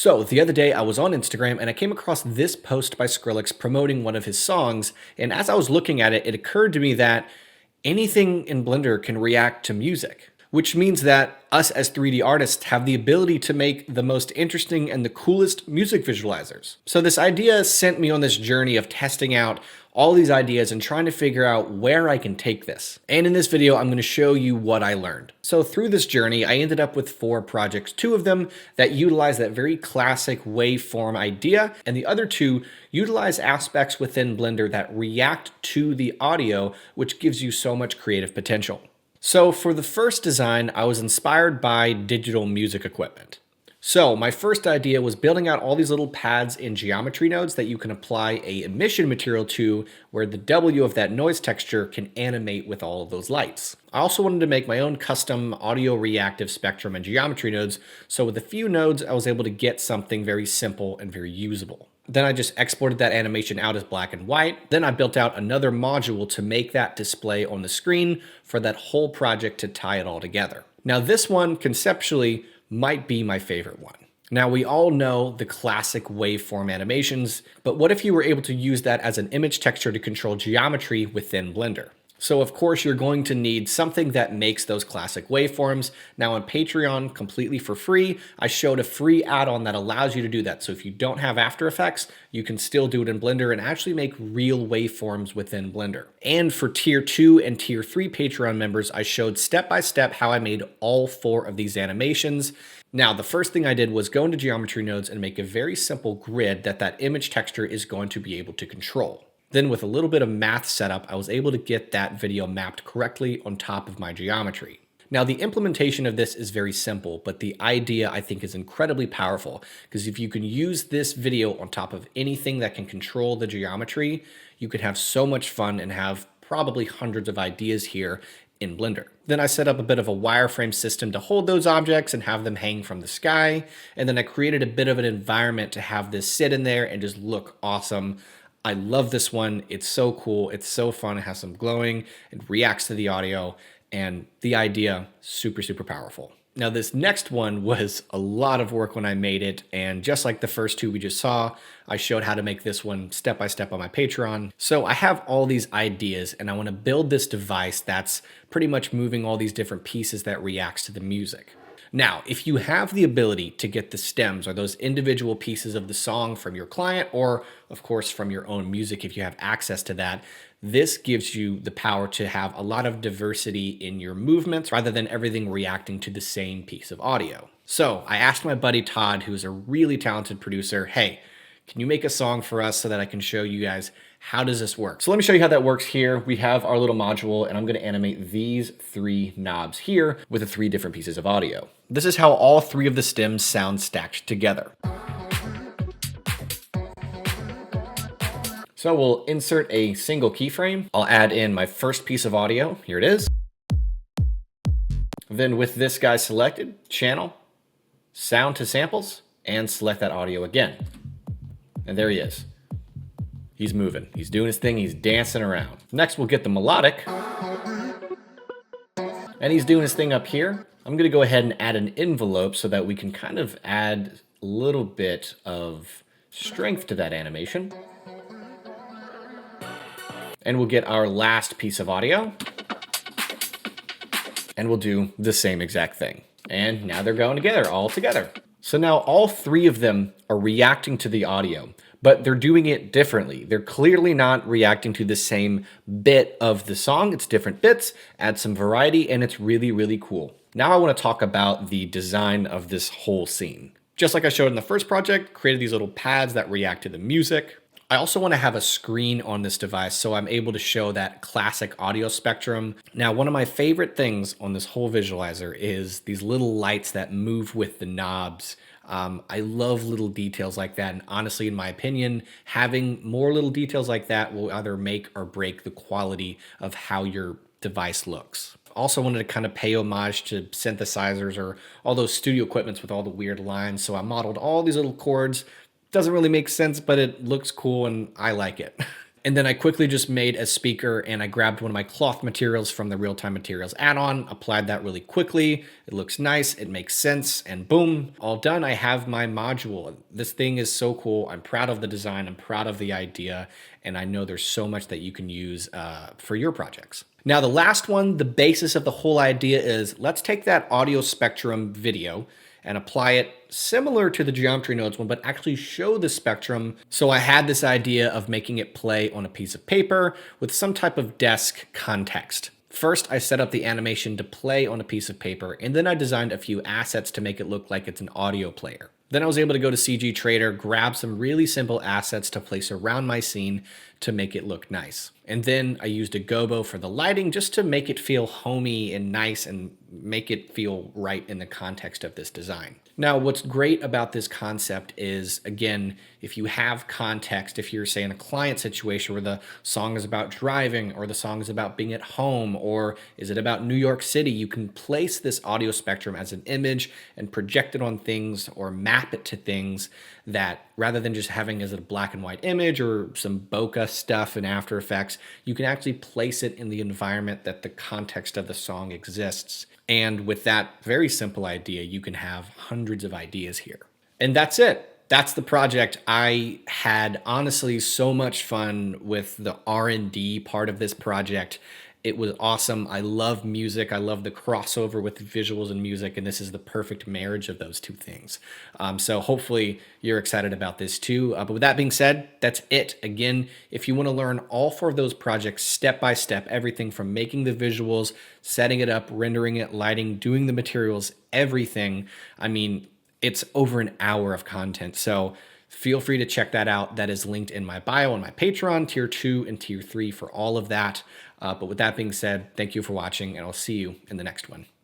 So the other day I was on Instagram and I came across this post by Skrillex promoting one of his songs. And as I was looking at it, it occurred to me that anything in Blender can react to music, which means that us as 3D artists have the ability to make the most interesting and the coolest music visualizers. So this idea sent me on this journey of testing out all these ideas and trying to figure out where I can take this. And in this video, I'm going to show you what I learned. So through this journey, I ended up with 4 projects, 2 of them that utilize that very classic waveform idea, and the other 2 utilize aspects within Blender that react to the audio, which gives you so much creative potential. So for the first design, I was inspired by digital music equipment. So my first idea was building out all these little pads in geometry nodes that you can apply a emission material to, where the W of that noise texture can animate with all of those lights. I also wanted to make my own custom audio reactive spectrum and geometry nodes, so with a few nodes I was able to get something very simple and very usable. Then I just exported that animation out as black and white. Then I built out another module to make that display on the screen for that whole project to tie it all together. Now this one conceptually might be my favorite one. Now we all know the classic waveform animations, but what if you were able to use that as an image texture to control geometry within Blender? So of course you're going to need something that makes those classic waveforms. Now on Patreon, completely for free, I showed a free add-on that allows you to do that. So if you don't have After Effects, you can still do it in Blender and actually make real waveforms within Blender. And for tier 2 and tier 3 Patreon members, I showed step-by-step how I made all 4 of these animations. Now, the first thing I did was go into geometry nodes and make a very simple grid that image texture is going to be able to control. Then with a little bit of math setup, I was able to get that video mapped correctly on top of my geometry. Now the implementation of this is very simple, but the idea I think is incredibly powerful, because if you can use this video on top of anything that can control the geometry, you could have so much fun and have probably hundreds of ideas here in Blender. Then I set up a bit of a wireframe system to hold those objects and have them hang from the sky. And then I created a bit of an environment to have this sit in there and just look awesome. I love this one. It's so cool. It's so fun. It has some glowing. It reacts to the audio, and the idea, super, super powerful. Now this next one was a lot of work when I made it, and just like the first 2 we just saw, I showed how to make this one step by step on my Patreon. So I have all these ideas and I want to build this device that's pretty much moving all these different pieces that reacts to the music. Now, if you have the ability to get the stems or those individual pieces of the song from your client, or of course from your own music if you have access to that, this gives you the power to have a lot of diversity in your movements rather than everything reacting to the same piece of audio. So I asked my buddy Todd, who's a really talented producer, hey, can you make a song for us so that I can show you guys how does this work? So let me show you how that works here. We have our little module and I'm going to animate these 3 knobs here with the 3 different pieces of audio. This is how all 3 of the stems sound stacked together. So we'll insert a single keyframe. I'll add in my first piece of audio. Here it is. Then with this guy selected, channel, sound to samples, and select that audio again. And there he is. He's moving, he's doing his thing, he's dancing around. Next, we'll get the melodic. And he's doing his thing up here. I'm gonna go ahead and add an envelope so that we can kind of add a little bit of strength to that animation. And we'll get our last piece of audio. And we'll do the same exact thing. And now they're going together, all together. So now all 3 of them are reacting to the audio, but they're doing it differently. They're clearly not reacting to the same bit of the song. It's different bits, add some variety, and it's really, really cool. Now I want to talk about the design of this whole scene. Just like I showed in the first project, created these little pads that react to the music. I also want to have a screen on this device so I'm able to show that classic audio spectrum. Now, one of my favorite things on this whole visualizer is these little lights that move with the knobs. I love little details like that, and honestly, in my opinion, having more little details like that will either make or break the quality of how your device looks. Also wanted to kind of pay homage to synthesizers or all those studio equipments with all the weird lines, so I modeled all these little chords. Doesn't really make sense, but it looks cool and I like it. And then I quickly just made a speaker and I grabbed one of my cloth materials from the real-time materials add-on, applied that really quickly. It looks nice, it makes sense, and boom, all done. I have my module. This thing is so cool. I'm proud of the design, I'm proud of the idea, and I know there's so much that you can use for your projects. Now, the last one, the basis of the whole idea is let's take that audio spectrum video and apply it similar to the geometry nodes one, but actually show the spectrum. So I had this idea of making it play on a piece of paper with some type of desk context. First, I set up the animation to play on a piece of paper, and then I designed a few assets to make it look like it's an audio player. Then I was able to go to CG Trader, grab some really simple assets to place around my scene to make it look nice. And then I used a gobo for the lighting just to make it feel homey and nice and make it feel right in the context of this design. Now, what's great about this concept is, again, if you have context, if you're, say, in a client situation where the song is about driving or the song is about being at home or is it about New York City, you can place this audio spectrum as an image and project it on things or map it to things that rather than just having as a black and white image or some bokeh stuff in After Effects, you can actually place it in the environment that the context of the song exists. And with that very simple idea, you can have hundreds of ideas here. And that's it. That's the project. I had honestly so much fun with the R&D part of this project. It was awesome. I love music. I love the crossover with visuals and music, and this is the perfect marriage of those two things. So hopefully you're excited about this too. But with that being said, that's it. Again, if you want to learn all 4 of those projects step by step, everything from making the visuals, setting it up, rendering it, lighting, doing the materials, everything, I mean, it's over an hour of content. So feel free to check that out. That is linked in my bio on my Patreon, tier 2 and tier 3 for all of that. But with that being said, thank you for watching, and I'll see you in the next one.